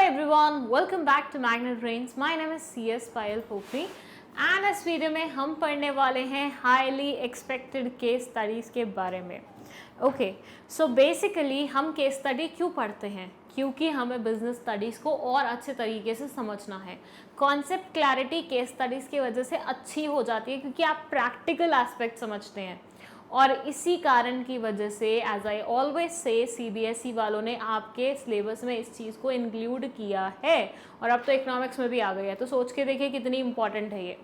everyone, welcome back to Magnet Brains. My name is CS Payal Pokri and इस video में हम पढ़ने वाले हैं हाईली एक्सपेक्टेड केस स्टडीज़ के बारे में। ओके, सो बेसिकली हम केस स्टडी क्यों पढ़ते हैं? क्योंकि हमें बिजनेस स्टडीज़ को और अच्छे तरीके से समझना है। कॉन्सेप्ट क्लैरिटी केस स्टडीज़ की वजह से अच्छी हो जाती है क्योंकि आप प्रैक्टिकल एस्पेक्ट समझते हैं और इसी कारण की वजह से एज आई ऑलवेज से CBSE वालों ने आपके सिलेबस में इस चीज़ को इंक्लूड किया है और अब तो इकोनॉमिक्स में भी आ गई है। तो सोच के देखिए कितनी इंपॉर्टेंट है ये।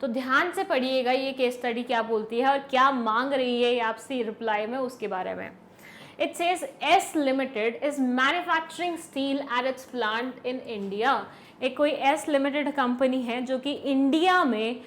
तो ध्यान से पढ़िएगा ये केस स्टडी क्या बोलती है और क्या मांग रही है आपसे रिप्लाई में उसके बारे में। It says S Limited is manufacturing steel at its plant in India। एक कोई S Limited कंपनी है जो कि इंडिया में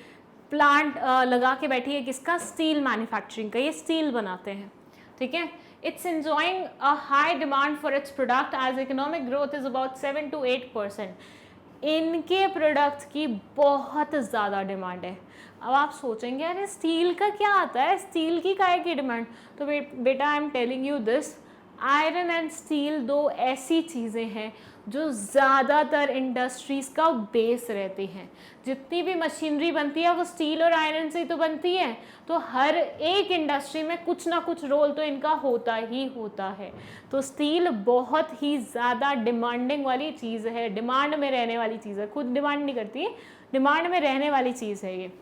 प्लांट लगा के बैठी है किसका? स्टील मैन्युफैक्चरिंग का। ये स्टील बनाते हैं, ठीक है। It's enjoying a high demand for its product as economic growth is about 7 to 8%। इनके प्रोडक्ट्स की बहुत ज़्यादा डिमांड है। अब आप सोचेंगे अरे स्टील का क्या आता है, स्टील की काय की डिमांड? तो बेटा I am telling you this, iron and steel दो ऐसी चीज़ें हैं जो ज़्यादातर इंडस्ट्रीज़ का बेस रहती हैं। जितनी भी मशीनरी बनती है वो स्टील और आयरन से ही तो बनती है। तो हर एक इंडस्ट्री में कुछ ना कुछ रोल तो इनका होता ही होता है। तो स्टील बहुत ही ज़्यादा डिमांडिंग वाली चीज़ है, डिमांड में रहने वाली चीज़ है। खुद डिमांड नहीं करती है, डिमांड में रहने वाली चीज़ है ये।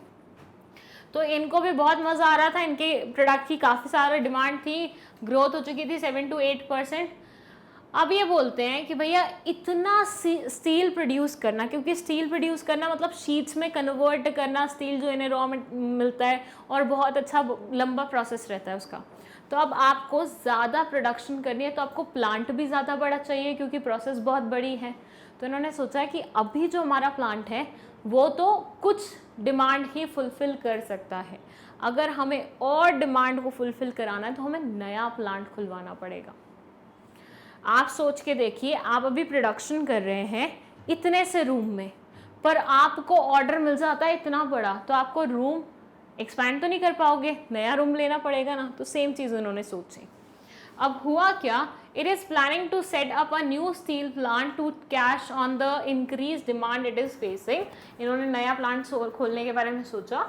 तो इनको भी बहुत मज़ा आ रहा था, इनके प्रोडक्ट की काफ़ी सारी डिमांड थी, ग्रोथ हो चुकी थी 7 to 8%। अब ये बोलते हैं कि भैया इतना स्टील प्रोड्यूस करना, क्योंकि स्टील प्रोड्यूस करना मतलब शीट्स में कन्वर्ट करना स्टील जो इन्हें रॉ मिलता है और बहुत अच्छा लंबा प्रोसेस रहता है उसका। तो अब आपको ज़्यादा प्रोडक्शन करनी है तो आपको प्लांट भी ज़्यादा बड़ा चाहिए क्योंकि प्रोसेस बहुत बड़ी है। तो इन्होंने सोचा कि अभी जो हमारा प्लांट है वो तो कुछ डिमांड ही फुलफ़िल कर सकता है। अगर हमें और डिमांड को फुलफ़िल कराना है तो हमें नया प्लांट खुलवाना पड़ेगा। आप सोच के देखिए, आप अभी प्रोडक्शन कर रहे हैं इतने से रूम में, पर आपको ऑर्डर मिल जाता है इतना बड़ा, तो आपको रूम एक्सपैंड तो नहीं कर पाओगे, नया रूम लेना पड़ेगा ना। तो सेम चीज़ उन्होंने सोची। अब हुआ क्या, it is planning to set up a new steel plant to cash on the increase demand it is facing. इन्होंने नया प्लांट खोलने के बारे में सोचा।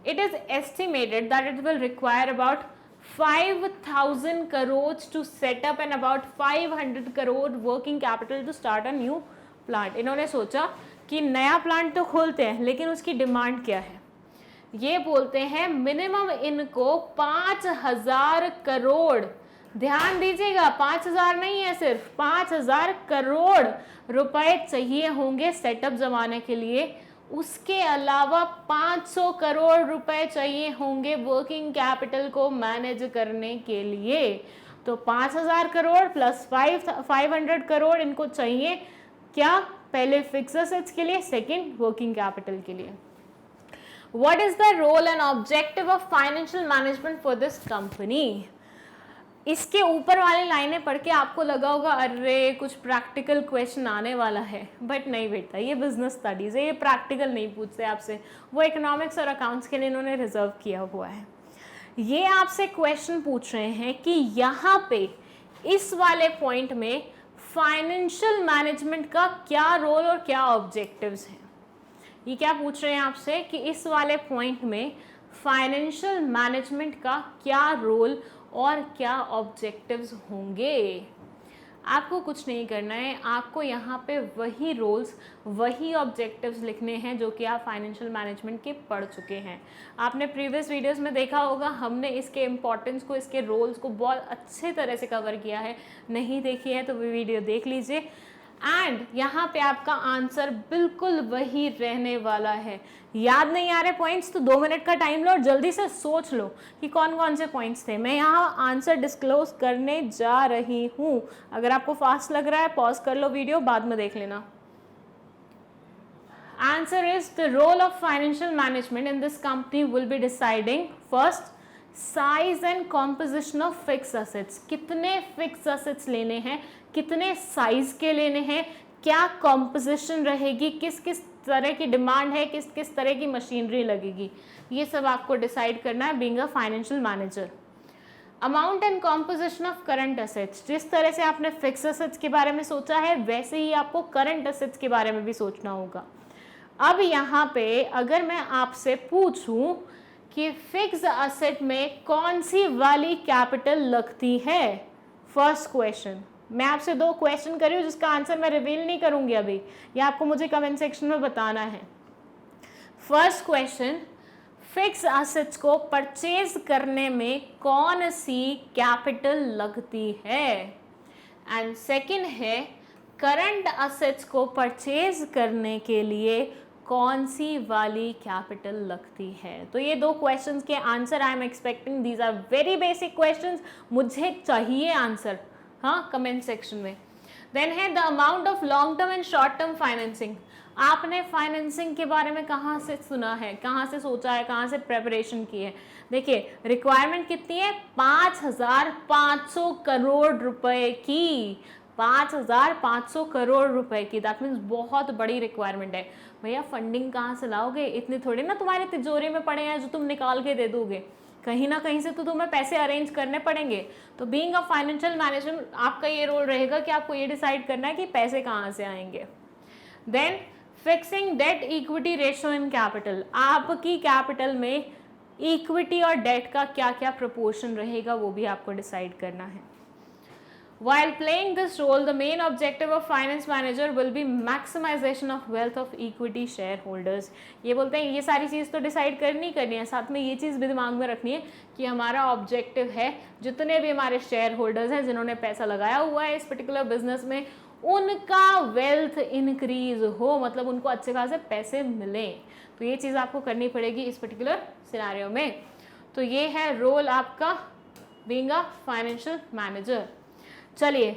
It is estimated that it will require about 5,000 crores to set up and about 500 crore working capital to start a new plant। इन्होंने सोचा कि नया प्लांट तो खोलते हैं लेकिन उसकी डिमांड क्या है। ये बोलते हैं मिनिमम इनको 5,000 करोड़, ध्यान दीजिएगा 5,000 नहीं है, सिर्फ 5,000 करोड़ रुपए चाहिए होंगे सेटअप जमाने के लिए। उसके अलावा 500 करोड़ रुपए चाहिए होंगे वर्किंग कैपिटल को मैनेज करने के लिए। तो 5,000 करोड़ प्लस 500 करोड़ इनको चाहिए क्या? पहले फिक्स एसेट्स के लिए, सेकंड वर्किंग कैपिटल के लिए। What is the role and objective of financial management for this company? इसके ऊपर वाली लाइनें पढ़ के आपको लगा होगा अरे कुछ प्रैक्टिकल क्वेश्चन आने वाला है, बट नहीं बेटा, ये बिजनेस स्टडीज़ है, ये प्रैक्टिकल नहीं पूछते आपसे। वो इकोनॉमिक्स और अकाउंट्स के लिए इन्होंने रिजर्व किया हुआ है। ये आपसे क्वेश्चन पूछ रहे हैं कि यहाँ पे इस वाले पॉइंट में फाइनेंशियल मैनेजमेंट का क्या रोल और क्या ऑब्जेक्टिव्स हैं। ये क्या पूछ रहे हैं आपसे कि इस वाले पॉइंट में फाइनेंशियल मैनेजमेंट का क्या रोल और क्या ऑब्जेक्टिव्स होंगे। आपको कुछ नहीं करना है, आपको यहाँ पे वही रोल्स वही ऑब्जेक्टिव्स लिखने हैं जो कि आप फाइनेंशियल मैनेजमेंट के पढ़ चुके हैं। आपने प्रीवियस वीडियोस में देखा होगा, हमने इसके इम्पॉर्टेंस को, इसके रोल्स को बहुत अच्छे तरह से कवर किया है। नहीं देखी है तो वो वीडियो देख लीजिए। एंड यहाँ पे आपका आंसर बिल्कुल वही रहने वाला है। याद नहीं आ रहे पॉइंट्स तो 2 मिनट का टाइम लो और जल्दी से सोच लो कि कौन कौन से पॉइंट्स थे। मैं यहाँ आंसर डिस्क्लोज करने जा रही हूँ। अगर आपको फास्ट लग रहा है पॉज कर लो वीडियो, बाद में देख लेना। Answer is the role of financial management in this company will be deciding first size and composition of fix assets. कितने फिक्स असेट्स लेने हैं, कितने साइज के लेने हैं, क्या कॉम्पोजिशन रहेगी, किस किस तरह की डिमांड है, किस किस तरह की मशीनरी लगेगी, ये सब आपको डिसाइड करना है being a financial manager. Amount and composition of current assets, जिस तरह से आपने फिक्स असेट्स के बारे में सोचा है वैसे ही आपको करंट असेट्स के बारे में भी सोचना होगा। अब यहाँ पे अगर मैं आपसे पूछूं कि फिक्स असेट में कौन सी वाली कैपिटल लगती है, फर्स्ट क्वेश्चन, मैं आपसे 2 क्वेश्चन कर रही हूँ जिसका आंसर मैं रिवील नहीं करूंगी अभी, ये आपको मुझे कमेंट सेक्शन में बताना है। फर्स्ट क्वेश्चन, फिक्स असेट्स को परचेज करने में कौन सी कैपिटल लगती है, एंड सेकंड है करंट असेट्स को परचेज करने के लिए कौन सी वाली कैपिटल लगती है। तो ये 2 क्वेश्चंस के answer I am expecting, these are very basic questions, मुझे चाहिए आंसर, हाँ, कमेंट सेक्शन में। देन है the amount of long term and short term financing. आपने फाइनेंसिंग के बारे में कहाँ से सुना है, कहाँ से सोचा है, कहाँ से प्रेपरेशन की है। देखिए रिक्वायरमेंट कितनी है, 5,500 करोड़ रुपए की, 5,500 करोड़ रुपए की, दैट मीन्स बहुत बड़ी रिक्वायरमेंट है। भैया फंडिंग कहाँ से लाओगे, इतने थोड़ी ना तुम्हारे तिजोरी में पड़े हैं जो तुम निकाल के दे दोगे, कहीं ना कहीं से तो तुम्हें पैसे अरेंज करने पड़ेंगे। तो बीइंग अ फाइनेंशियल मैनेजर आपका ये रोल रहेगा कि आपको ये डिसाइड करना है कि पैसे कहाँ से आएंगे। Then fixing debt equity ratio in capital, आपकी कैपिटल में इक्विटी और डेट का क्या क्या प्रोपोर्शन रहेगा वो भी आपको डिसाइड करना है। While playing this role, the main objective of finance manager will be maximization of wealth of equity shareholders. ये बोलते हैं ये सारी चीज़ तो डिसाइड करनी है, साथ में ये चीज़ भी दिमाग में रखनी है कि हमारा ऑब्जेक्टिव है जितने भी हमारे शेयर होल्डर्स हैं जिन्होंने पैसा लगाया हुआ है इस पर्टिकुलर बिजनेस में, उनका वेल्थ इंक्रीज हो, मतलब उनको अच्छे खासे पैसे मिले। तो ये चीज़ आपको करनी पड़ेगी इस पर्टिकुलर सिनेरियो में। तो ये है रोल आपका बीइंग अ फाइनेंशियल मैनेजर। चलिए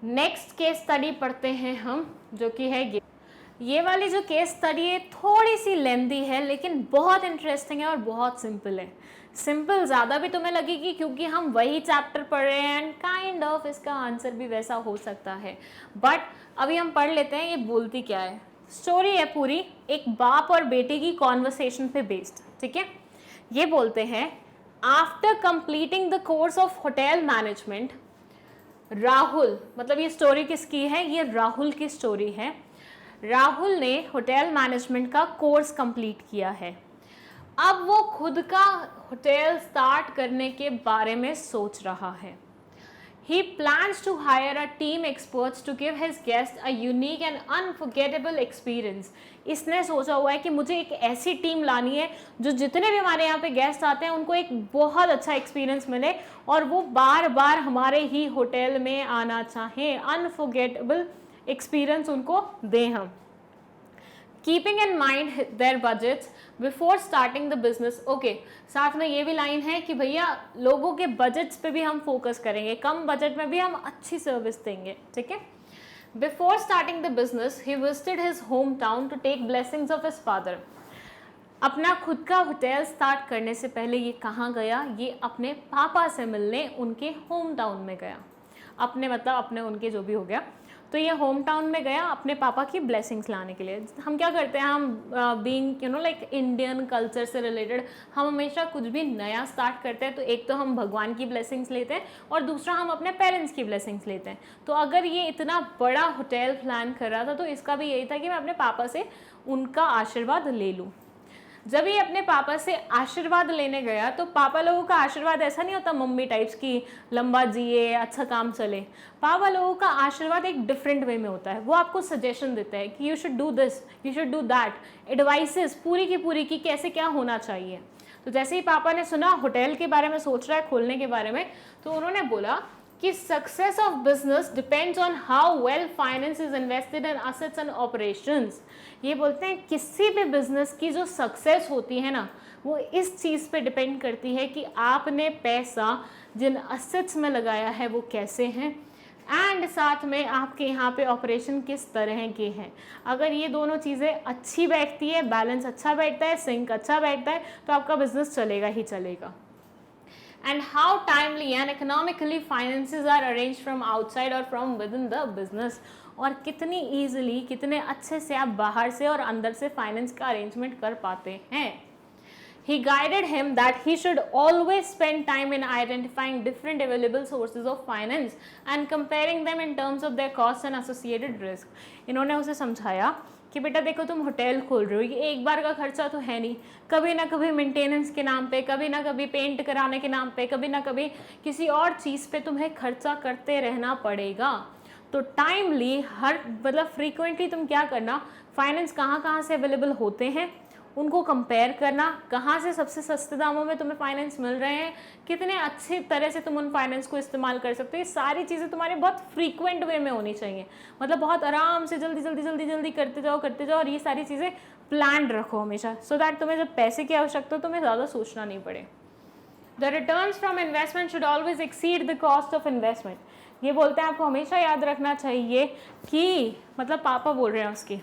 नेक्स्ट केस स्टडी पढ़ते हैं हम, जो कि है ये वाली जो केस स्टडी है थोड़ी सी लेंदी है लेकिन बहुत इंटरेस्टिंग है और बहुत सिंपल है। सिंपल ज़्यादा भी तुम्हें लगेगी क्योंकि हम वही चैप्टर पढ़ रहे हैं एंड काइंड ऑफ इसका आंसर भी वैसा हो सकता है, बट अभी हम पढ़ लेते हैं ये बोलती क्या है। स्टोरी है पूरी एक बाप और बेटे की कॉन्वर्सेशन पे बेस्ड, ठीक है। ये बोलते हैं after completing the course of hotel management, Rahul, मतलब ये स्टोरी किसकी है, ये राहुल की स्टोरी है। राहुल ने होटल मैनेजमेंट का कोर्स कंप्लीट किया है। अब वो खुद का होटल स्टार्ट करने के बारे में सोच रहा है। He plans to hire a team experts to give his guests a unique and unforgettable experience. इसने सोचा हुआ है कि मुझे एक ऐसी टीम लानी है जो जितने भी हमारे यहाँ पे गेस्ट आते हैं उनको एक बहुत अच्छा एक्सपीरियंस मिले और वो बार बार हमारे ही होटल में आना चाहें, अनफॉरगेटेबल एक्सपीरियंस उनको दें हम। Keeping in mind their budgets before starting the business. Okay, साथ में ये भी लाइन है कि भैया लोगों के बजट्स पे भी हम फोकस करेंगे, कम बजट में भी हम अच्छी सर्विस देंगे, ठीक है। Before starting the business he visited his home town to take blessings of his father. अपना खुद का होटल स्टार्ट करने से पहले ये कहाँ गया, ये अपने पापा से मिलने उनके होम टाउन में गया। अपने मतलब अपने उनके जो भी हो गया, तो ये होम टाउन में गया अपने पापा की ब्लेसिंग्स लाने के लिए। हम क्या करते हैं, हम being you know like Indian culture से रिलेटेड हम हमेशा कुछ भी नया स्टार्ट करते हैं तो एक तो हम भगवान की ब्लेसिंग्स लेते हैं और दूसरा हम अपने पेरेंट्स की ब्लेसिंग्स लेते हैं। तो अगर ये इतना बड़ा होटल प्लान कर रहा था तो इसका भी यही था कि मैं अपने पापा से उनका आशीर्वाद ले लूँ। जब ये अपने पापा से आशीर्वाद लेने गया तो पापा लोगों का आशीर्वाद ऐसा नहीं होता मम्मी टाइप्स की लंबा जिए अच्छा काम चले। पापा लोगों का आशीर्वाद एक डिफरेंट वे में होता है। वो आपको सजेशन देते हैं कि you should do this, you should do that, advices पूरी की कैसे क्या होना चाहिए। तो जैसे ही पापा ने सुना होटल के बारे में सोच रहा है खोलने के बारे में, तो उन्होंने बोला कि success of business depends on how well finance is invested in assets and operations. ये बोलते हैं किसी भी बिजनेस की जो सक्सेस होती है ना वो इस चीज़ पे डिपेंड करती है कि आपने पैसा जिन असेट्स में लगाया है वो कैसे हैं एंड साथ में आपके यहाँ पे ऑपरेशन किस तरह के हैं। अगर ये दोनों चीज़ें अच्छी बैठती है, बैलेंस अच्छा बैठता है, सिंक अच्छा बैठता है, तो आपका बिजनेस चलेगा ही चलेगा। And how timely and economically finances are arranged from outside or from within the business, और कितनी easily कितने अच्छे से आप बाहर से और अंदर से फाइनेंस का अरेंजमेंट कर पाते हैं। He guided him that he should always spend time in identifying different available sources of finance and comparing them in terms of their costs and associated risk. इन्होंने उसे समझाया कि बेटा देखो तुम होटल खोल रहे हो, ये एक बार का खर्चा तो है नहीं, कभी ना कभी मेंटेनेंस के नाम पे, कभी ना कभी पेंट कराने के नाम पे, कभी ना कभी किसी और चीज़ पे तुम्हें खर्चा करते रहना पड़ेगा। तो टाइमली हर मतलब फ्रीक्वेंटली तुम क्या करना, फाइनेंस कहाँ कहाँ से अवेलेबल होते हैं उनको कंपेयर करना, कहाँ से सबसे सस्ते दामों में तुम्हें फाइनेंस मिल रहे हैं, कितने अच्छी तरह से तुम उन फाइनेंस को इस्तेमाल कर सकते हो। ये सारी चीज़ें तुम्हारे बहुत फ्रीक्वेंट वे में होनी चाहिए, मतलब बहुत आराम से जल्दी जल्दी जल्दी जल्दी करते जाओ और ये सारी चीज़ें प्लान रखो हमेशा, सो दैट तुम्हें जब पैसे की आवश्यकता हो तुम्हें ज़्यादा सोचना नहीं पड़े। The returns from investment should always exceed the cost of investment. ये बोलते हैं आपको हमेशा याद रखना चाहिए कि मतलब पापा बोल रहे हैं उसकी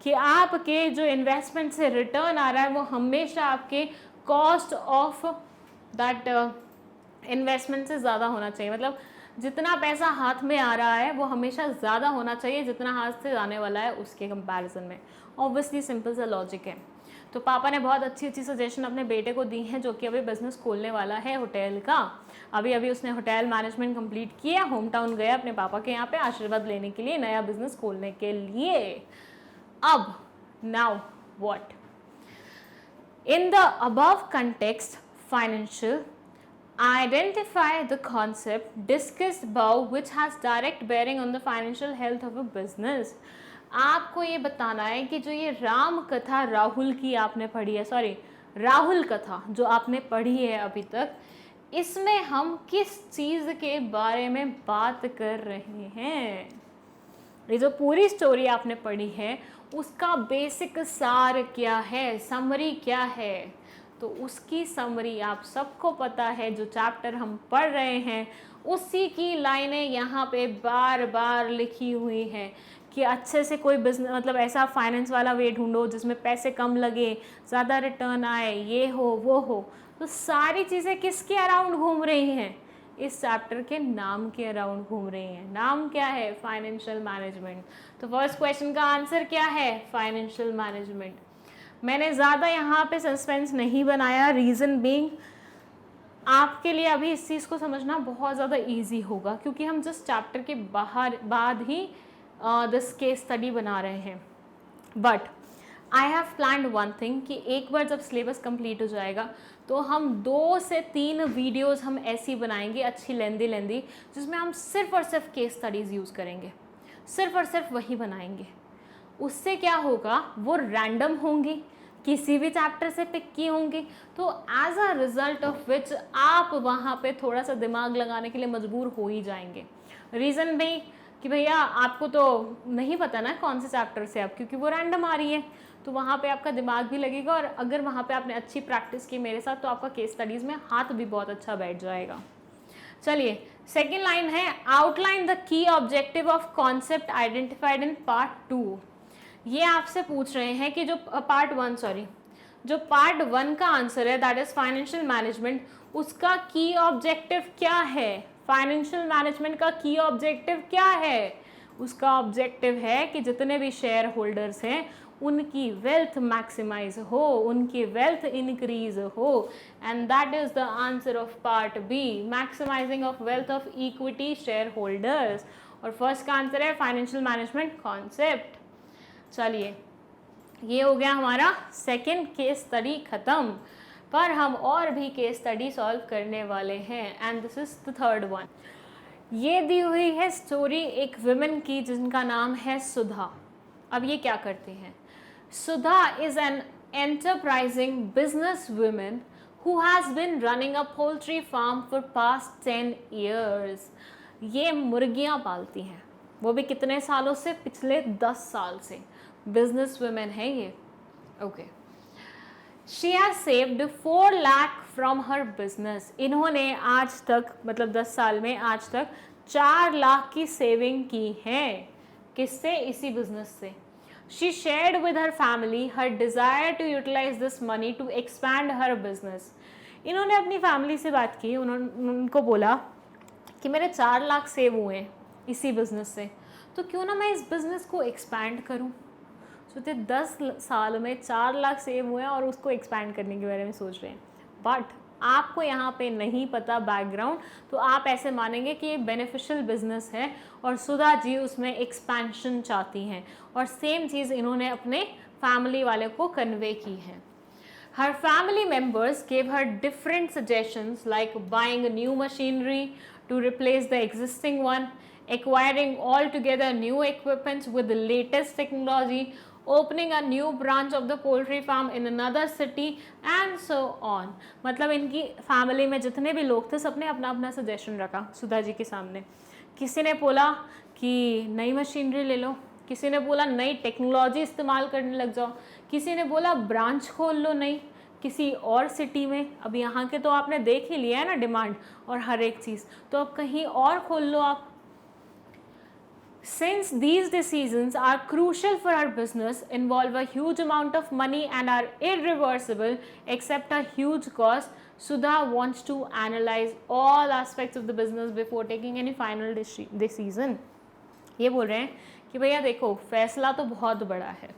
कि आपके जो इन्वेस्टमेंट से रिटर्न आ रहा है वो हमेशा आपके कॉस्ट ऑफ दैट इन्वेस्टमेंट से ज़्यादा होना चाहिए। मतलब जितना पैसा हाथ में आ रहा है वो हमेशा ज़्यादा होना चाहिए जितना हाथ से जाने वाला है उसके कंपैरिजन में। ऑब्वियसली सिंपल सा लॉजिक है। तो पापा ने बहुत अच्छी अच्छी सजेशन अपने बेटे को दी हैं जो कि अभी बिज़नेस खोलने वाला है होटल का। अभी उसने होटल मैनेजमेंट कंप्लीट किया, होम टाउन गया अपने पापा के यहाँ पे आशीर्वाद लेने के लिए, नया बिज़नेस खोलने के लिए। अब now what? In the above context, financial, identify the concept discussed above which has direct bearing on the financial health of a business. आपको ये बताना है कि जो ये राम कथा राहुल की आपने पढ़ी है, सॉरी राहुल कथा जो आपने पढ़ी है अभी तक, इसमें हम किस चीज़ के बारे में बात कर रहे हैं। ये जो पूरी स्टोरी आपने पढ़ी है उसका बेसिक सार क्या है, समरी क्या है, तो उसकी समरी आप सबको पता है। जो चैप्टर हम पढ़ रहे हैं उसी की लाइनें यहाँ पे बार बार लिखी हुई हैं कि अच्छे से कोई बिजनेस मतलब ऐसा फाइनेंस वाला वे ढूंढो जिसमें पैसे कम लगे, ज़्यादा रिटर्न आए, ये हो वो हो। तो सारी चीज़ें किसके अराउंड घूम रही हैं, इस चैप्टर के नाम के अराउंड घूम रही हैं। नाम क्या है, फाइनेंशियल मैनेजमेंट। तो फर्स्ट क्वेश्चन का आंसर क्या है, फाइनेंशियल मैनेजमेंट। मैंने ज़्यादा यहाँ पे सस्पेंस नहीं बनाया, रीज़न बीइंग आपके लिए अभी इस चीज़ को समझना बहुत ज़्यादा इजी होगा क्योंकि हम जिस चैप्टर के बाद ही दिस केस स्टडी बना रहे हैं। But I have planned one thing कि एक बार जब सिलेबस कंप्लीट हो जाएगा तो हम 2 से 3 वीडियोस हम ऐसी बनाएंगे अच्छी लेंदी जिसमें हम सिर्फ और सिर्फ केस स्टडीज़ यूज़ करेंगे, सिर्फ और सिर्फ वही बनाएंगे। उससे क्या होगा, वो रैंडम होंगी, किसी भी चैप्टर से पिक की होंगी, तो as a result of which आप वहाँ पे थोड़ा सा दिमाग लगाने के लिए मजबूर हो ही जाएंगे। रीज़न भी कि भैया आपको तो नहीं पता ना कौन से चैप्टर से आप, क्योंकि वो रैंडम आ रही है, तो वहाँ पे आपका दिमाग भी लगेगा और अगर वहाँ पे आपने अच्छी प्रैक्टिस की मेरे साथ तो आपका केस स्टडीज़ में हाथ भी बहुत अच्छा बैठ जाएगा। चलिए सेकेंड लाइन है, outline the key objective of concept identified in part 2। ये आपसे पूछ रहे हैं कि जो पार्ट 1 का आंसर है दैट इज फाइनेंशियल मैनेजमेंट, उसका की ऑब्जेक्टिव क्या है। फाइनेंशियल मैनेजमेंट का की ऑब्जेक्टिव क्या है, उसका ऑब्जेक्टिव है कि जितने भी शेयर होल्डर्स हैं उनकी वेल्थ मैक्सिमाइज हो, उनकी वेल्थ इंक्रीज हो, and that is the answer of part B, maximising of wealth of equity share holders. और फर्स्ट का आंसर है फाइनेंशियल मैनेजमेंट कॉन्सेप्ट। चलिए ये हो गया हमारा सेकेंड केस स्टडी खत्म, पर हम और भी केस स्टडी सॉल्व करने वाले हैं and this is the third one. ये दी हुई है स्टोरी एक वुमेन की जिनका नाम है सुधा। अब ये क्या करती हैं, Sudha is an enterprising business women who has been running a poultry farm for past 10 years। ये मुर्गियाँ पालती हैं, वो भी कितने सालों से, पिछले 10 साल से बिजनेस वुमेन है ये। Okay, she has saved 4 lakh from her business. इन्होंने आज तक मतलब 10 साल में आज तक 4 लाख की सेविंग की है। किससे, इसी बिजनेस से। She shared with her family her desire to utilise this money to expand her business. इन्होंने अपनी फैमिली से बात की, उनको बोला कि मेरे 4 लाख सेव हुए हैं इसी बिजनेस से, तो क्यों ना मैं इस बिज़नेस को एक्सपैंड करूं। जो थे 10 साल में 4 लाख सेव हुए हैं और उसको एक्सपैंड करने के बारे में सोच रहे हैं। बट आपको यहाँ पे नहीं पता बैकग्राउंड, तो आप ऐसे मानेंगे कि ये बेनिफिशियल बिजनेस है और सुधा जी उसमें एक्सपेंशन चाहती हैं, और सेम चीज़ इन्होंने अपने फैमिली वाले को कन्वे की है। Her family members gave her different suggestions like buying a new machinery to replace the existing one, acquiring altogether new equipment with the latest technology, opening a new branch of the poultry farm in another city and so on। मतलब इनकी family में जितने भी लोग थे सबने अपना अपना सजेशन रखा सुधा जी के सामने। किसी ने बोला कि नई मशीनरी ले लो, किसी ने बोला नई टेक्नोलॉजी इस्तेमाल करने लग जाओ, किसी ने बोला ब्रांच खोल लो नई किसी और सिटी में। अब यहाँ के तो आपने देख ही लिया है ना डिमांड और हर एक चीज़, तो अब कहीं और खोल लो आप। Since these decisions are crucial for our business, involve a huge amount of money and are irreversible except a huge cost, Sudha wants to analyze all aspects of the business before taking any final decision। ये बोल रहे हैं कि भैया देखो फैसला तो बहुत बड़ा है,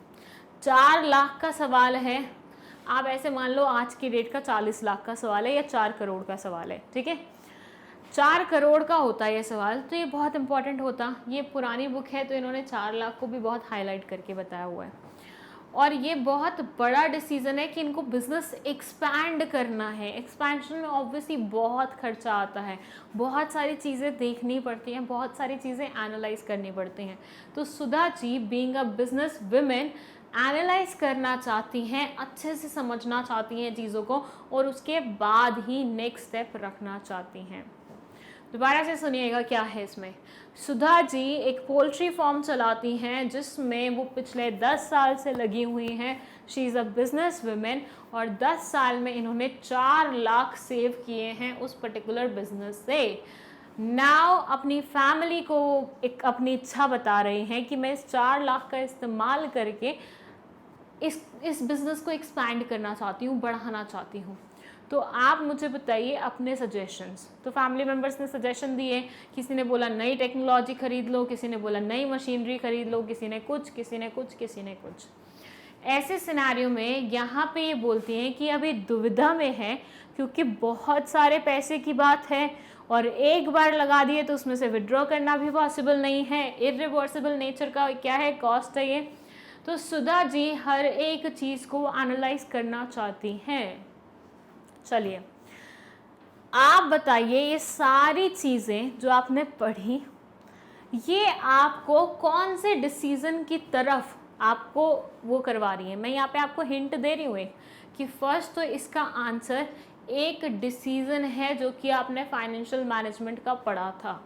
4 लाख का सवाल है, आप ऐसे मान लो आज की डेट का 40 लाख का सवाल है या 4 करोड़ का सवाल है, ठीक है। 4 करोड़ का होता है ये सवाल, तो ये बहुत इंपॉर्टेंट होता। ये पुरानी बुक है तो इन्होंने 4 लाख को भी बहुत हाईलाइट करके बताया हुआ है। और ये बहुत बड़ा डिसीज़न है कि इनको बिज़नेस एक्सपैंड करना है। एक्सपेंशन में ऑब्वियसली बहुत खर्चा आता है, बहुत सारी चीज़ें देखनी पड़ती हैं, बहुत सारी चीज़ें एनालाइज करनी पड़ती हैं। तो Sudha ji being a business women analyze करना चाहती हैं, अच्छे से समझना चाहती हैं चीज़ों को, और उसके बाद ही नेक्स्ट स्टेप रखना चाहती हैं। दोबारा से सुनिएगा क्या है इसमें। सुधा जी एक पोल्ट्री फार्म चलाती हैं जिसमें वो पिछले 10 साल से लगी हुई हैं। She is a business women और 10 साल में इन्होंने 4 लाख सेव किए हैं उस पर्टिकुलर बिजनेस से। नाउ अपनी फैमिली को एक अपनी इच्छा बता रहे हैं कि मैं इस 4 लाख का इस्तेमाल करके इस बिज़नेस को एक्सपैंड करना चाहती हूँ, बढ़ाना चाहती हूँ। तो आप मुझे बताइए अपने सजेशंस। तो फैमिली मेम्बर्स ने सजेशन दिए, किसी ने बोला नई टेक्नोलॉजी खरीद लो, किसी ने बोला नई मशीनरी खरीद लो, किसी ने कुछ, किसी ने कुछ, किसी ने कुछ। ऐसे सिनेरियो में यहाँ पे ये बोलती हैं कि अभी दुविधा में है क्योंकि बहुत सारे पैसे की बात है और एक बार लगा दिए तो उसमें से विड्रॉ करना भी पॉसिबल नहीं है। इरिवर्सिबल नेचर का क्या है, कॉस्ट है ये। तो सुधा जी हर एक चीज़ को एनालाइज करना चाहती हैं। चलिए आप बताइए ये सारी चीज़ें जो आपने पढ़ी ये आपको कौन से डिसीज़न की तरफ आपको वो करवा रही है। मैं यहाँ पे आपको हिंट दे रही हूँ कि फर्स्ट तो इसका आंसर एक डिसीज़न है जो कि आपने फाइनेंशियल मैनेजमेंट का पढ़ा था।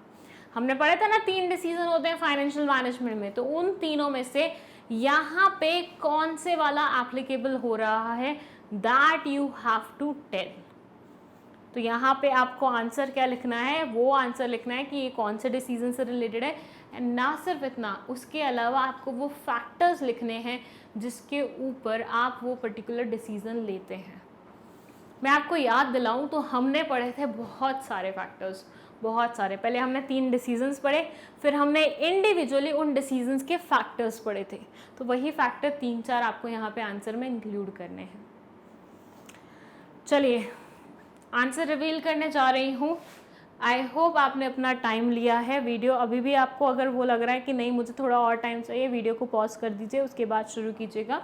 हमने पढ़ा था ना 3 डिसीज़न होते हैं फाइनेंशियल मैनेजमेंट में, तो उन तीनों में से यहाँ पे कौन से वाला एप्लीकेबल हो रहा है, that you have to tell. तो यहाँ पे आपको आंसर क्या लिखना है, वो आंसर लिखना है कि ये कौन से डिसीजन से रिलेटेड है। एंड ना सिर्फ इतना, उसके अलावा आपको वो फैक्टर्स लिखने हैं जिसके ऊपर आप वो पर्टिकुलर डिसीजन लेते हैं। मैं आपको याद दिलाऊं तो हमने पढ़े थे बहुत सारे फैक्टर्स, बहुत सारे। पहले हमने 3 डिसीजंस पढ़े, फिर हमने इंडिविजुअली उन डिसीजंस के फैक्टर्स पढ़े थे। तो वही फैक्टर 3-4 आपको यहाँ पे आंसर में इंक्लूड करने हैं। चलिए आंसर रिवील करने जा रही हूँ। आई होप आपने अपना टाइम लिया है। वीडियो अभी भी आपको अगर वो लग रहा है कि नहीं मुझे थोड़ा और टाइम चाहिए, वीडियो को पॉज कर दीजिए, उसके बाद शुरू कीजिएगा।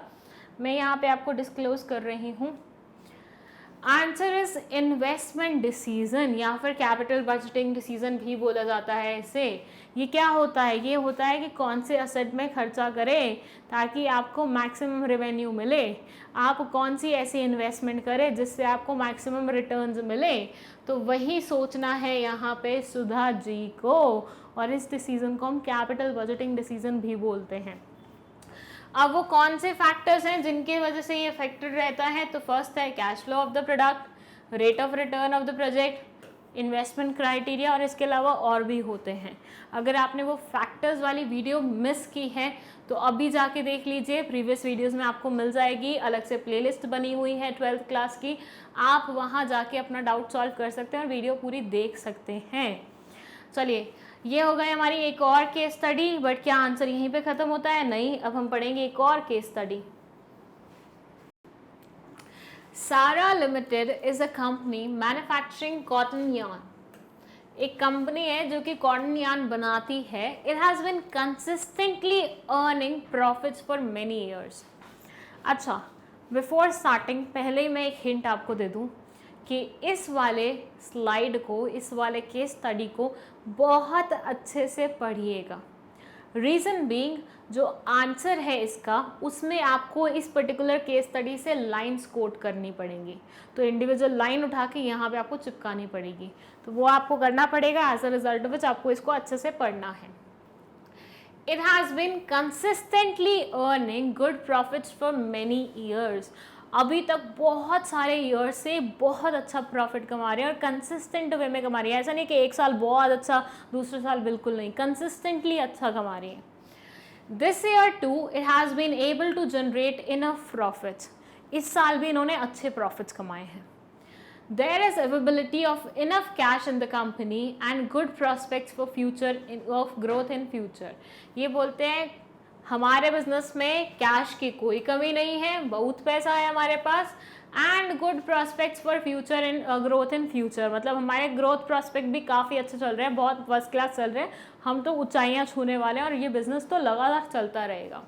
मैं यहाँ पे आपको डिस्क्लोज कर रही हूँ। आंसर इज इन्वेस्टमेंट डिसीजन या फिर कैपिटल बजटिंग डिसीजन भी बोला जाता है इसे। ये क्या होता है, ये होता है कि कौन से असेट में खर्चा करें ताकि आपको मैक्सिमम रेवेन्यू मिले, आप कौन सी ऐसी इन्वेस्टमेंट करें जिससे आपको मैक्सिमम रिटर्न्स मिले। तो वही सोचना है यहाँ पे सुधा जी को, और इस डिसीजन को हम कैपिटल बजटिंग डिसीजन भी बोलते हैं। अब वो कौन से फैक्टर्स हैं जिनकी वजह से ये अफेक्टेड रहता है, तो फर्स्ट है cash flow of the product, rate of return of the project, investment criteria, और इसके अलावा और भी होते हैं। अगर आपने वो फैक्टर्स वाली वीडियो मिस की है तो अभी जाके देख लीजिए, प्रीवियस वीडियोस में आपको मिल जाएगी, अलग से प्लेलिस्ट बनी हुई है 12th क्लास की, आप वहाँ जाके अपना डाउट सॉल्व कर सकते हैं और वीडियो पूरी देख सकते हैं। चलिए ये हो गई हमारी एक और केस स्टडी, बट क्या आंसर यहीं पे खत्म होता है? नहीं, अब हम पढ़ेंगे एक और केस स्टडी। सारा limited is a company manufacturing cotton yarn. एक कंपनी है जो कि कॉटन यार्न बनाती है। It has been consistently earning profits for many years. अच्छा, बिफोर स्टार्टिंग पहले ही मैं एक हिंट आपको दे दूं कि इस वाले स्लाइड को, इस वाले केस स्टडी को बहुत अच्छे से पढ़िएगा। रीज़न बीइंग, जो आंसर है इसका उसमें आपको इस पर्टिकुलर केस स्टडी से लाइन्स कोट करनी पड़ेंगी। तो इंडिविजुअल लाइन उठा के यहाँ पे आपको चिपकानी पड़ेगी, तो वो आपको करना पड़ेगा। एज अ रिजल्ट विच आपको इसको अच्छे से पढ़ना है। It has been consistently earning good profits for many years. अभी तक बहुत सारे ईयर्स से बहुत अच्छा प्रॉफिट कमा रहे हैं और कंसिस्टेंट वे में कमा रही है। ऐसा नहीं कि एक साल बहुत अच्छा, दूसरे साल बिल्कुल नहीं, कंसिस्टेंटली अच्छा कमा रही है। This year too it has been able to generate enough profits. इस साल भी इन्होंने अच्छे प्रॉफिट्स कमाए हैं। There is availability of enough cash in the company and good prospects for future of growth in future. ये बोलते हैं हमारे बिजनेस में कैश की कोई कमी नहीं है, बहुत पैसा है हमारे पास, and good prospects for future in growth in future. मतलब हमारे ग्रोथ प्रॉस्पेक्ट भी काफ़ी अच्छे चल रहे हैं, बहुत फर्स्ट क्लास चल रहे हैं, हम तो ऊंचाइयां छूने वाले हैं और ये बिजनेस तो लगातार चलता रहेगा।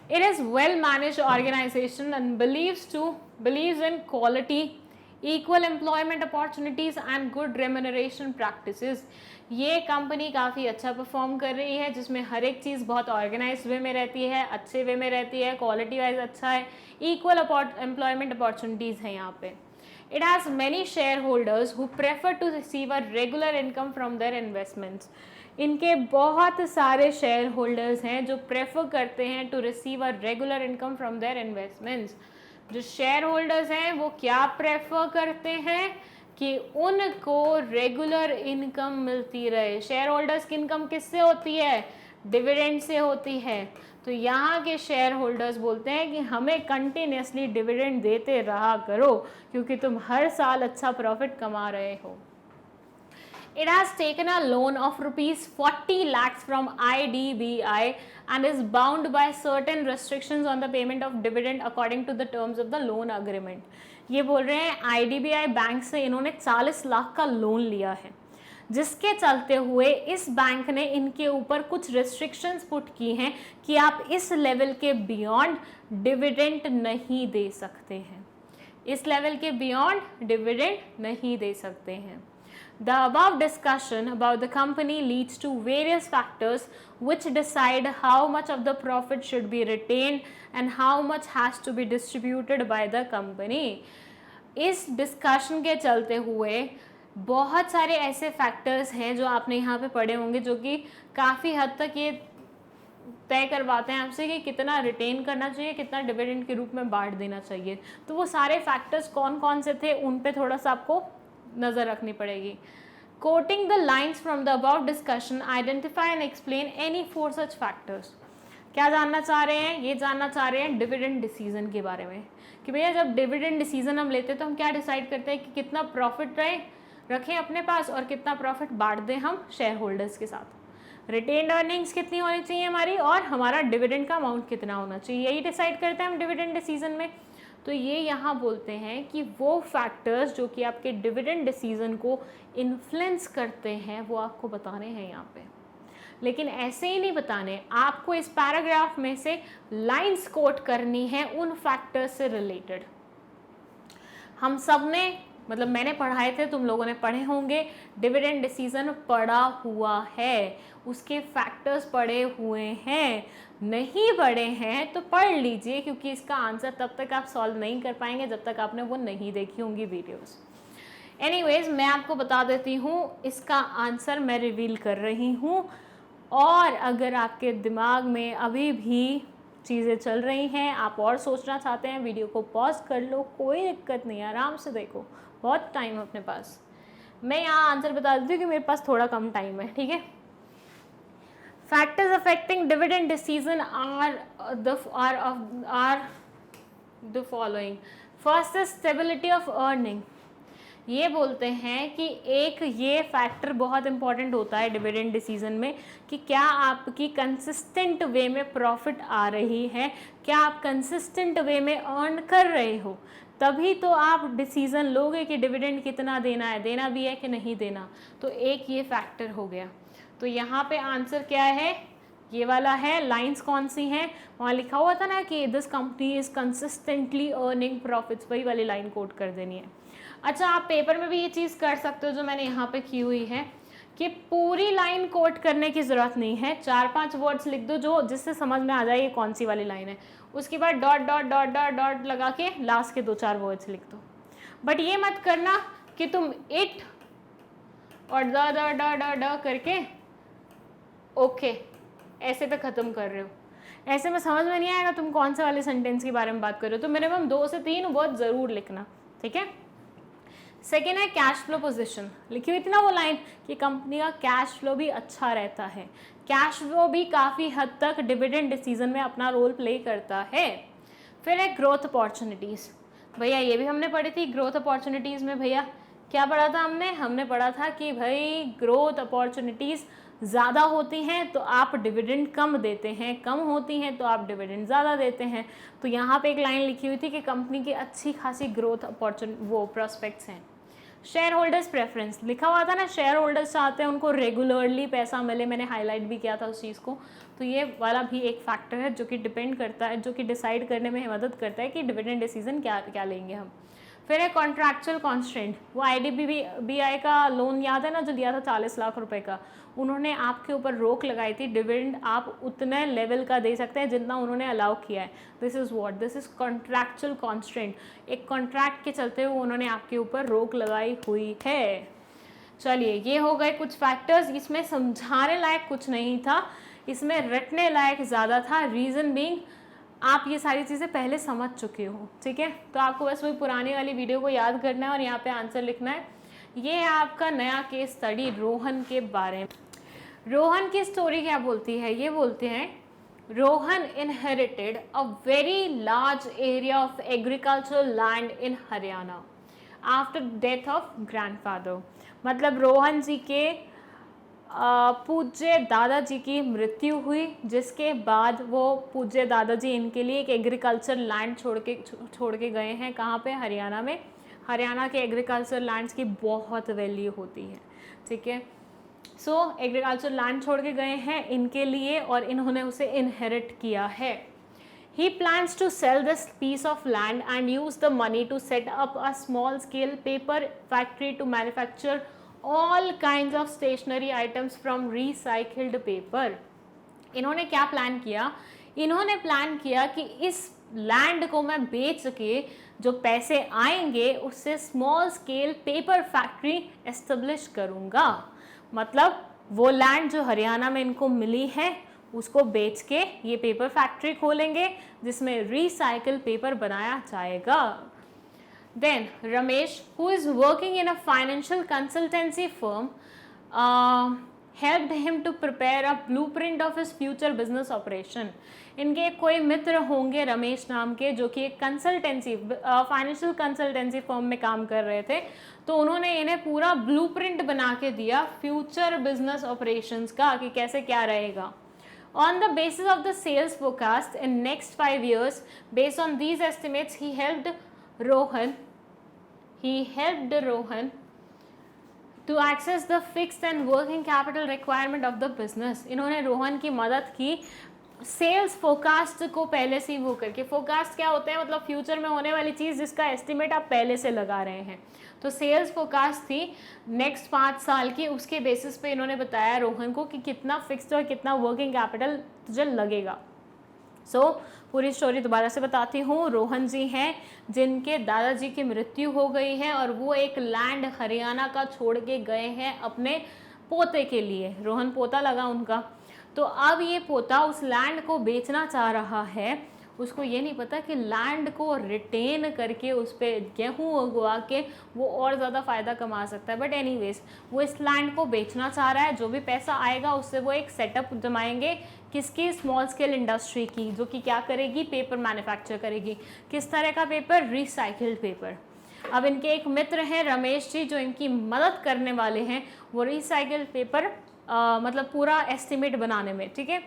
It is well managed organization and believes in quality, equal employment opportunities and good remuneration practices. ये कंपनी काफ़ी अच्छा परफॉर्म कर रही है, जिसमें हर एक चीज़ बहुत ऑर्गेनाइज वे में रहती है, अच्छे वे में रहती है, क्वालिटी वाइज अच्छा है, इक्वल एम्प्लॉयमेंट अपॉर्चुनिटीज़ हैं यहाँ पे। It has many shareholders who prefer to receive a regular income from their investments. इनके बहुत सारे शेयर होल्डर्स हैं जो प्रेफर करते हैं to receive a regular income from their investments. जो शेयर होल्डर्स हैं वो क्या प्रेफर करते हैं कि उनको रेगुलर इनकम मिलती रहे। शेयर होल्डर्स की इनकम किससे होती है? डिविडेंड से होती है। तो यहाँ के शेयर होल्डर्स बोलते हैं कि हमें कंटिन्यूसली डिविडेंड देते रहा करो, क्योंकि तुम हर साल अच्छा प्रॉफिट कमा रहे हो। It has taken a loan of rupees 40 lakhs from IDBI and is bound by certain restrictions on the payment of dividend according to the terms of the loan agreement. ये बोल रहे हैं IDBI बैंक से इन्होंने 40 लाख का loan लिया है, जिसके चलते हुए इस बैंक ने इनके ऊपर कुछ रिस्ट्रिक्शंस पुट की हैं कि आप इस लेवल के बियॉन्ड डिविडेंड नहीं दे सकते हैं, इस लेवल के बियॉन्ड डिविडेंड नहीं दे सकते हैं। The above discussion about the company leads to various factors which decide how much of the profit should be retained and how much has to be distributed by the company. इस discussion के चलते हुए बहुत सारे ऐसे factors हैं जो आपने यहाँ पे पढ़े होंगे, जो कि काफ़ी हद तक ये तय करवाते हैं आपसे कि कितना रिटेन करना चाहिए, कितना डिविडेंड के रूप में बांट देना चाहिए। तो वो सारे फैक्टर्स कौन कौन से थे उन पे थोड़ा सा आपको नज़र रखनी पड़ेगी। Coating the lines from the about discussion, identify and explain any 4 such factors. क्या जानना चाह रहे हैं? ये जानना चाह रहे हैं डिविडेंड डिसीजन के बारे में, कि भैया जब डिविडेंड डिसीजन हम लेते हैं तो हम क्या डिसाइड करते हैं कि कितना प्रॉफिट रखें अपने पास और कितना प्रॉफिट बांट दें हम शेयर होल्डर्स के साथ। रिटेन्ड अर्निंग्स कितनी होनी चाहिए हमारी और हमारा डिविडेंड का अमाउंट कितना होना चाहिए, यही डिसाइड करते हैं हम डिविडेंड डिसीजन में। तो ये यहाँ बोलते हैं कि वो फैक्टर्स जो कि आपके डिविडेंड डिसीजन को इन्फ्लुएंस करते हैं वो आपको बताने हैं यहाँ पे। लेकिन ऐसे ही नहीं बताने, आपको इस पैराग्राफ में से लाइंस कोट करनी है उन फैक्टर्स से रिलेटेड। हम सब ने, मतलब मैंने पढ़ाए थे, तुम लोगों ने पढ़े होंगे, डिविडेंड डिसीजन पढ़ा हुआ है, उसके फैक्टर्स पढ़े हुए हैं। नहीं पढ़े हैं तो पढ़ लीजिए, क्योंकि इसका आंसर तब तक आप सॉल्व नहीं कर पाएंगे जब तक आपने वो नहीं देखी होंगी वीडियोस। एनीवेज, मैं आपको बता देती हूँ इसका आंसर मैं रिवील कर रही हूँ, और अगर आपके दिमाग में अभी भी चीज़ें चल रही हैं, आप और सोचना चाहते हैं, वीडियो को पॉज कर लो, कोई दिक्कत नहीं है, आराम से देखो, बहुत टाइम है अपने पास। मैं यहाँ आंसर बता देती हूँ कि मेरे पास थोड़ा कम टाइम है, ठीक है। Factors affecting dividend decision are the following. First is stability of earning. ये बोलते हैं कि एक ये फैक्टर बहुत इंपॉर्टेंट होता है डिविडेंड डिसीजन में कि क्या आपकी कंसिस्टेंट वे में प्रॉफिट आ रही है, क्या आप कंसिस्टेंट वे में अर्न कर रहे हो, तभी तो आप डिसीजन लोगे कि डिविडेंड कितना देना है, देना भी है कि नहीं देना। तो एक ये फैक्टर हो गया। तो यहाँ पे आंसर क्या है, ये वाला है। लाइंस कौन सी हैं, वहाँ लिखा हुआ था ना कि this company is consistently earning profits, वही वाली लाइन कोट कर देनी है। अच्छा, आप पेपर में भी ये चीज़ कर सकते हो जो मैंने यहाँ पे की हुई है कि पूरी लाइन कोट करने की ज़रूरत नहीं है, 4-5 वर्ड्स लिख दो जो जिससे समझ में आ जाए ये कौन सी वाली लाइन है, उसके बाद dot dot dot dot dot लगा के लास्ट के 2-4 वर्ड्स लिख दो। बट ये मत करना कि तुम इट और द ड ड ड ड करके ओके ऐसे पे ख़त्म कर रहे हो। ऐसे में समझ में नहीं आएगा तुम कौन से वाले सेंटेंस के बारे में बात कर रहे हो। तो मिनिमम 2 से 3 वर्ड ज़रूर लिखना, ठीक है। सेकेंड है कैश फ्लो पोजीशन, लिखी हुई थी ना वो लाइन कि कंपनी का कैश फ्लो भी अच्छा रहता है। कैश फ्लो भी काफ़ी हद तक डिविडेंड डिसीजन में अपना रोल प्ले करता है। फिर है ग्रोथ अपॉर्चुनिटीज़, भैया ये भी हमने पढ़ी थी। ग्रोथ अपॉर्चुनिटीज़ में भैया क्या पढ़ा था हमने पढ़ा था कि भाई ग्रोथ अपॉर्चुनिटीज़ ज़्यादा होती हैं तो आप डिविडेंड कम देते हैं, कम होती हैं तो आप डिविडेंड ज़्यादा देते हैं। तो यहाँ पे एक लाइन लिखी हुई थी कि कंपनी की अच्छी खासी ग्रोथ वो प्रॉस्पेक्ट्स हैं। शेयर होल्डर्स प्रेफरेंस लिखा हुआ था ना, शेयर होल्डर्स चाहते हैं उनको रेगुलरली पैसा मिले, मैंने हाईलाइट भी किया था उस चीज़ को। तो ये वाला भी एक फैक्टर है जो कि डिपेंड करता है, जो कि डिसाइड करने में मदद करता है कि डिविडेंड डिसीजन क्या लेंगे हम। फिर है कॉन्ट्रैक्चुअल कॉन्स्ट्रेंट, वो IDBI का लोन याद है ना जो दिया था 40 लाख रुपए का, उन्होंने आपके ऊपर रोक लगाई थी, डिविडेंड आप उतने लेवल का दे सकते हैं जितना उन्होंने अलाउ किया है। दिस इज़ कॉन्ट्रैक्चुअल कॉन्स्ट्रेंट, एक कॉन्ट्रैक्ट के चलते हुए उन्होंने आपके ऊपर रोक लगाई हुई है। चलिए ये हो गए कुछ फैक्टर्स, इसमें समझाने लायक कुछ नहीं था, इसमें रटने लायक ज़्यादा था। रीज़न बीइंग आप ये सारी चीज़ें पहले समझ चुके हो, ठीक है। तो आपको बस वही पुरानी वाली वीडियो को याद करना है और यहाँ पे आंसर लिखना है। ये है आपका नया केस स्टडी रोहन के बारे में। रोहन की स्टोरी क्या बोलती है, ये बोलते हैं Rohan inherited a very large area of agricultural land in Haryana after death of grandfather. मतलब रोहन जी के पूज्य दादाजी की मृत्यु हुई, जिसके बाद वो पूज्य दादाजी इनके लिए एक एग्रीकल्चर लैंड छोड़ के गए हैं। कहाँ पे, हरियाणा में। हरियाणा के एग्रीकल्चर लैंड्स की बहुत वैल्यू होती है, ठीक है। सो एग्रीकल्चर लैंड छोड़ के गए हैं इनके लिए और इन्होंने उसे इनहेरिट किया है। He plans to sell this piece of land and use the money to set up a small scale paper factory to manufacture all kinds of stationery items from recycled paper. इन्होंने क्या plan किया, इन्होंने plan किया कि इस land को मैं बेच के जो पैसे आएंगे उससे small scale paper factory establish करूँगा। मतलब वो लैंड जो हरियाणा में इनको मिली है उसको बेच के ये पेपर फैक्ट्री खोलेंगे जिसमें रिसाइकल पेपर बनाया जाएगा। Then Ramesh, who is working in a financial consultancy firm, helped him to prepare a blueprint of his future business operation. इनके कोई मित्र होंगे रमेश नाम के जो कि एक कंसल्टेंसी फाइनेंशियल कंसल्टेंसी फर्म में काम कर रहे थे, तो उन्होंने इन्हें पूरा ब्लूप्रिंट बना के दिया फ्यूचर बिजनेस ऑपरेशंस का कि कैसे क्या रहेगा। On the basis of the sales forecast in next 5 years, based on these estimates, he helped Rohan to access the fixed and working capital requirement of the business. इन्होंने रोहन की मदद की sales forecast को पहले से ही वो करके। फोरकास्ट क्या होता है, मतलब फ्यूचर में होने वाली चीज़ जिसका एस्टिमेट आप पहले से लगा रहे हैं। तो सेल्स फोरकास्ट थी नेक्स्ट 5 साल की, उसके बेसिस पे इन्होंने बताया रोहन को कि कितना फिक्स्ड और कितना वर्किंग कैपिटल तुझे लगेगा। पूरी स्टोरी दोबारा से बताती हूँ। रोहन जी हैं जिनके दादाजी की मृत्यु हो गई है और वो एक लैंड हरियाणा का छोड़ के गए हैं अपने पोते के लिए। रोहन पोता लगा उनका, तो अब ये पोता उस लैंड को बेचना चाह रहा है। उसको ये नहीं पता कि लैंड को रिटेन करके उस पर गेहूँ उगवा के वो और ज़्यादा फ़ायदा कमा सकता है। बट एनीवेज वो इस लैंड को बेचना चाह रहा है। जो भी पैसा आएगा उससे वो एक सेटअप जमाएंगे, किसकी, स्मॉल स्केल इंडस्ट्री की, जो कि क्या करेगी, पेपर मैन्युफैक्चर करेगी। किस तरह का पेपर, रिसाइकिल्ड पेपर। अब इनके एक मित्र हैं रमेश जी जो इनकी मदद करने वाले हैं, वो रिसाइकल्ड पेपर मतलब पूरा एस्टिमेट बनाने में, ठीक है।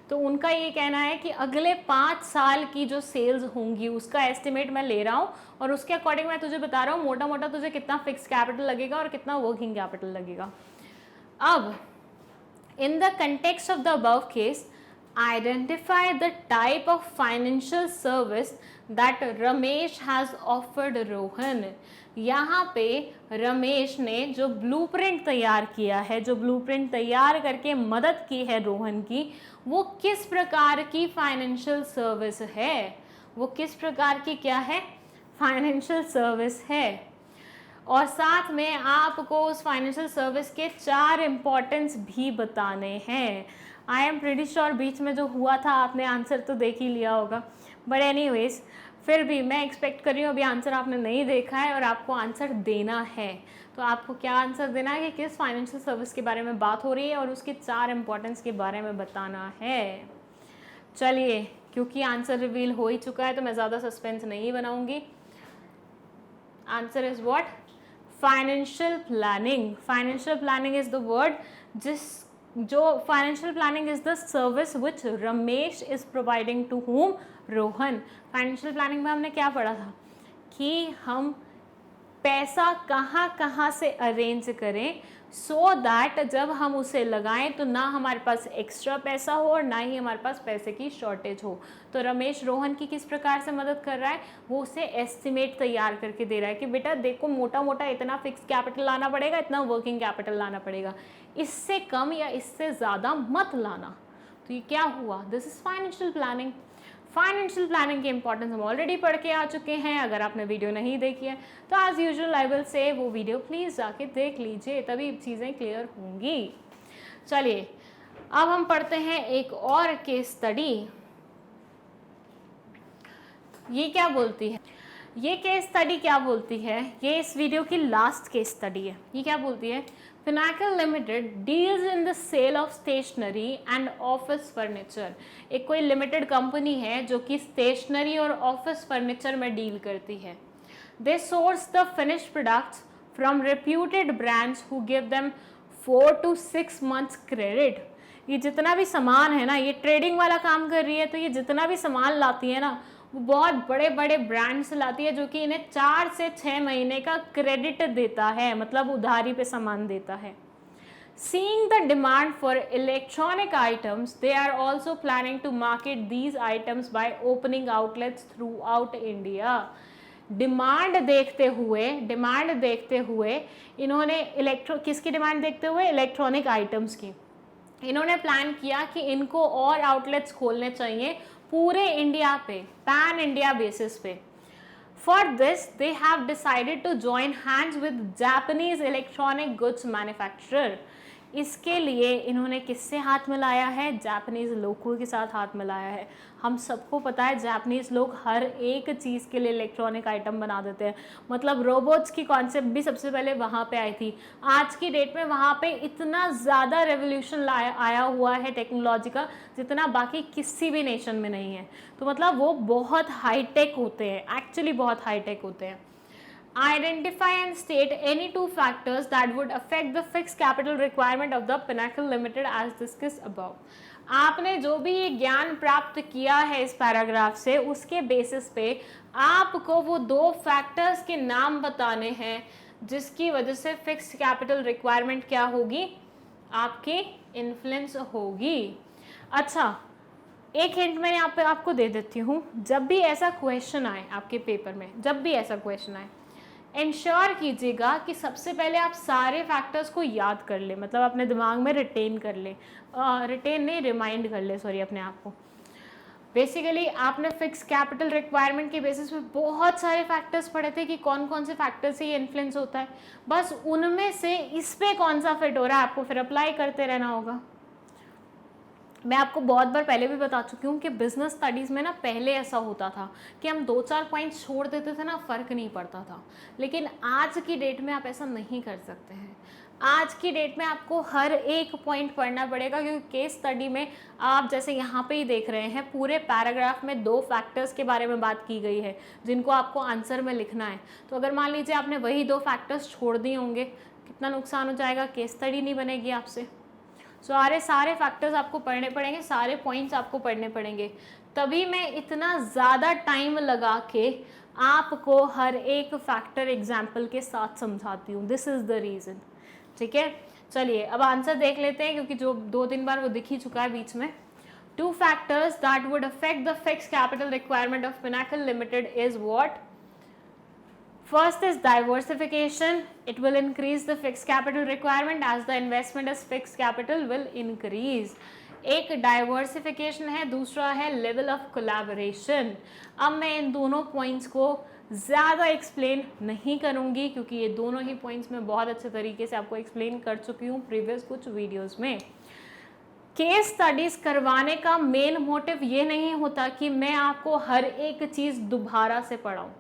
तो उनका ये कहना है कि अगले 5 साल की जो सेल्स होंगी उसका एस्टिमेट मैं ले रहा हूँ और उसके अकॉर्डिंग मैं तुझे बता रहा हूँ मोटा मोटा तुझे कितना फिक्स कैपिटल लगेगा और कितना वर्किंग कैपिटल लगेगा। अब in the context of the above case, identify the type of financial service that Ramesh has offered Rohan. यहाँ पे रमेश ने जो ब्लूप्रिंट तैयार किया है, जो ब्लूप्रिंट तैयार करके मदद की है रोहन की, वो किस प्रकार की फाइनेंशियल सर्विस है, वो किस प्रकार की क्या है, फाइनेंशियल सर्विस है। और साथ में आपको उस फाइनेंशियल सर्विस के 4 इम्पॉर्टेंस भी बताने हैं। आई एम प्रीटी श्योर बीच में जो हुआ था आपने आंसर तो देख ही लिया होगा, बट एनीवेज फिर भी मैं एक्सपेक्ट कर रही हूँ अभी आंसर आपने नहीं देखा है और आपको आंसर देना है। तो आपको क्या आंसर देना है कि किस फाइनेंशियल सर्विस के बारे में बात हो रही है और उसके 4 इम्पॉर्टेंस के बारे में बताना है। चलिए, क्योंकि आंसर रिवील हो ही चुका है तो मैं ज़्यादा सस्पेंस नहीं बनाऊँगी। Answer is what? Financial planning. Financial planning is the word जो financial planning is the service which Ramesh is providing to whom? Rohan. Financial planning में हमने क्या पढ़ा था कि हम पैसा कहाँ कहाँ से अरेंज करें सो दैट जब हम उसे लगाएं तो ना हमारे पास एक्स्ट्रा पैसा हो और ना ही हमारे पास पैसे की शॉर्टेज हो। तो रमेश रोहन की किस प्रकार से मदद कर रहा है? वो उसे एस्टिमेट तैयार करके दे रहा है कि बेटा देखो मोटा मोटा इतना फिक्स कैपिटल लाना पड़ेगा, इतना वर्किंग कैपिटल लाना पड़ेगा, इससे कम या इससे ज़्यादा मत लाना। तो ये क्या हुआ? This is financial planning. Financial planning के इंपॉर्टेंस हम ऑलरेडी पढ़ के आ चुके हैं। अगर आपने वीडियो नहीं देखी है तो as usual I will say वो वीडियो प्लीज़ जाके देख लीजिए, तभी चीज़ें क्लियर होंगी। चलिए अब हम पढ़ते हैं एक और केस स्टडी। ये क्या बोलती है? ये केस स्टडी क्या बोलती है? ये इस वीडियो की लास्ट केस स्टडी है। ये क्या बोलती है? Pinnacle Limited deals in the sale of stationery and office furniture। एक कोई लिमिटेड कंपनी है जो कि स्टेशनरी और ऑफिस फर्नीचर में डील करती है। They source the finished products from reputed brands who give them 4 to 6 months credit। ये जितना भी सामान है ना, ये ट्रेडिंग वाला काम कर रही है, तो ये जितना भी सामान लाती है ना वो बहुत बड़े बड़े ब्रांड से लाती है जो कि इन्हें 4 से 6 महीने का क्रेडिट देता है, मतलब उधारी पे सामान देता है। Seeing the demand for electronic items, they are also planning to market these items by opening outlets throughout India। Demand देखते हुए इन्होंने किसकी डिमांड देखते हुए? इलेक्ट्रॉनिक आइटम्स की। इन्होंने प्लान किया कि इनको और आउटलेट्स खोलने चाहिए पूरे इंडिया पे, पैन इंडिया बेसिस पे। For this they have decided to join hands with Japanese electronic goods manufacturer. इसके लिए इन्होंने किससे हाथ मिलाया है? जापानीज लोगों के साथ हाथ मिलाया है। हम सबको पता है जापानीज लोग हर एक चीज़ के लिए इलेक्ट्रॉनिक आइटम बना देते हैं, मतलब रोबोट्स की कॉन्सेप्ट भी सबसे पहले वहाँ पे आई थी। आज की डेट में वहाँ पे इतना ज़्यादा रेवोल्यूशन आया हुआ है टेक्नोलॉजी का जितना बाकी किसी भी नेशन में नहीं है। तो मतलब वो बहुत हाईटेक होते हैं, एक्चुअली बहुत हाईटेक होते हैं। Identify and state any 2 factors that would affect the fixed capital requirement of the Pinnacle Limited as discussed above। आपने जो भी ये ज्ञान प्राप्त किया है इस पैराग्राफ से, उसके बेसिस पे आपको वो 2 फैक्टर्स के नाम बताने हैं जिसकी वजह से फिक्स्ड कैपिटल रिक्वायरमेंट क्या होगी? आपकी इन्फ्लुएंस होगी। अच्छा, एक हिंट मैं यहाँ पे आपको दे देती हूँ। जब भी ऐसा क्वेश्चन आए आपके पेपर में, जब भी ऐसा क्वेश्चन आए, इंश्योर कीजिएगा कि सबसे पहले आप सारे फैक्टर्स को याद कर ले, मतलब अपने दिमाग में रिटेन कर ले, रिटेन नहीं रिमाइंड कर ले, सॉरी, अपने आप को। बेसिकली आपने फिक्स कैपिटल रिक्वायरमेंट के बेसिस पे बहुत सारे फैक्टर्स पढ़े थे कि कौन कौन से फैक्टर से ये इन्फ्लुएंस होता है, बस उनमें से इस पे कौन सा फिट हो रहा है आपको फिर अप्लाई करते रहना होगा। मैं आपको बहुत बार पहले भी बता चुकी हूँ कि बिजनेस स्टडीज़ में ना पहले ऐसा होता था कि हम 2-4 पॉइंट्स छोड़ देते थे ना, फ़र्क नहीं पड़ता था। लेकिन आज की डेट में आप ऐसा नहीं कर सकते हैं। आज की डेट में आपको हर एक पॉइंट पढ़ना पड़ेगा, क्योंकि केस स्टडी में आप जैसे यहाँ पे ही देख रहे हैं पूरे पैराग्राफ में 2 फैक्टर्स के बारे में बात की गई है जिनको आपको आंसर में लिखना है। तो अगर मान लीजिए आपने वही 2 फैक्टर्स छोड़ दिए होंगे, कितना नुकसान हो जाएगा, केस स्टडी नहीं बनेगी आपसे। सारे फैक्टर्स आपको पढ़ने पड़ेंगे, सारे पॉइंट्स आपको पढ़ने पड़ेंगे, तभी मैं इतना ज़्यादा टाइम लगा के आपको हर एक फैक्टर एग्जाम्पल के साथ समझाती हूँ। This is the reason. ठीक है, चलिए अब आंसर देख लेते हैं, क्योंकि जो 2-3 बार वो दिख ही चुका है बीच में। 2 factors that would affect the fixed capital requirement of Pinnacle Limited is what? First is diversification. It will increase the fixed capital requirement as the investment as fixed capital will increase. एक diversification है, दूसरा है level of collaboration. अब मैं इन दोनों points को ज़्यादा explain नहीं करूँगी, क्योंकि ये दोनों ही पॉइंट्स मैं बहुत अच्छे तरीके से आपको एक्सप्लेन कर चुकी हूँ प्रीवियस कुछ वीडियोज़ में। केस स्टडीज़ करवाने का मेन मोटिव ये नहीं होता कि मैं आपको हर एक चीज़ दोबारा से पढ़ाऊँ।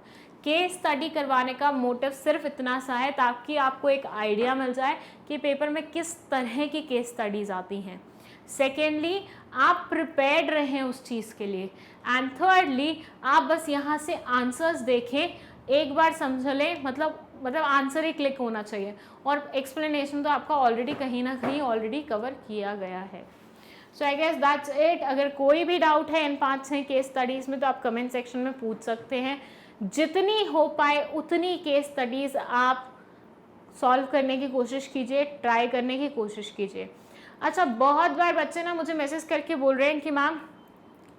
केस स्टडी करवाने का मोटिव सिर्फ इतना सा है ताकि आपको एक आइडिया मिल जाए कि पेपर में किस तरह की केस स्टडीज़ आती हैं। सेकेंडली, आप प्रिपेयर्ड रहें उस चीज़ के लिए। एंड थर्डली, आप बस यहाँ से आंसर्स देखें, एक बार समझ लें, मतलब आंसर ही क्लिक होना चाहिए, और एक्सप्लेनेशन तो आपका ऑलरेडी कहीं ना कहीं ऑलरेडी कवर किया गया है। सो आई गेस दैट्स इट। अगर कोई भी डाउट है इन 5-6 केस स्टडीज़ में तो आप कमेंट सेक्शन में पूछ सकते हैं। जितनी हो पाए उतनी केस स्टडीज़ आप सॉल्व करने की कोशिश कीजिए, ट्राई करने की कोशिश कीजिए। अच्छा, बहुत बार बच्चे ना मुझे मैसेज करके बोल रहे हैं कि मैम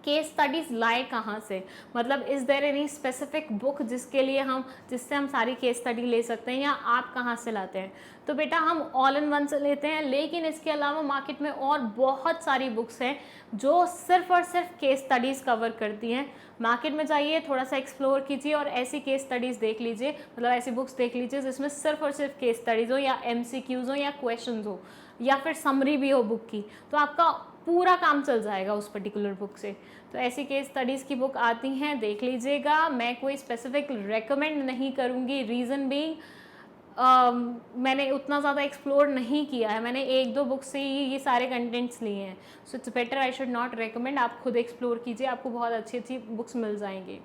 केस स्टडीज़ लाए कहाँ से, मतलब is there any specific book जिससे हम सारी केस स्टडी ले सकते हैं, या आप कहाँ से लाते हैं। तो बेटा हम ऑल इन वन से लेते हैं, लेकिन इसके अलावा मार्केट में और बहुत सारी बुक्स हैं जो सिर्फ और सिर्फ केस स्टडीज़ कवर करती हैं। मार्केट में जाइए, थोड़ा सा एक्सप्लोर कीजिए और ऐसी केस स्टडीज़ देख लीजिए, मतलब ऐसी बुक्स देख लीजिए जिसमें सिर्फ और सिर्फ केस स्टडीज़ हो, या MCQs हो, या क्वेश्चंस हो, या फिर समरी भी हो बुक की, तो आपका पूरा काम चल जाएगा उस पर्टिकुलर बुक से। तो ऐसी केस स्टडीज़ की बुक आती हैं, देख लीजिएगा। मैं कोई स्पेसिफिक रेकमेंड नहीं करूँगी, रीज़न बीइंग मैंने उतना ज़्यादा एक्सप्लोर नहीं किया है, मैंने 1-2 बुक से ही ये सारे कंटेंट्स लिए हैं। So it's better I should not recommend, आप खुद एक्सप्लोर कीजिए, आपको बहुत अच्छी अच्छी बुक्स मिल जाएंगी।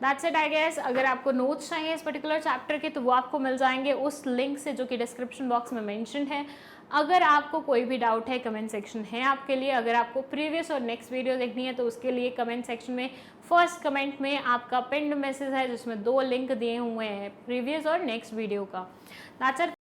That's it I guess. अगर आपको नोट्स चाहिए इस पर्टिकुलर चैप्टर के तो वो आपको मिल जाएंगे उस लिंक से जो कि डिस्क्रिप्शन बॉक्स में मेंशन है। अगर आपको कोई भी डाउट है, कमेंट सेक्शन है आपके लिए। अगर आपको प्रीवियस और नेक्स्ट वीडियो देखनी है तो उसके लिए कमेंट सेक्शन में फर्स्ट कमेंट में आपका पिन्ड मैसेज है जिसमें 2 लिंक दिए हुए हैं, प्रीवियस और नेक्स्ट वीडियो का। That's it.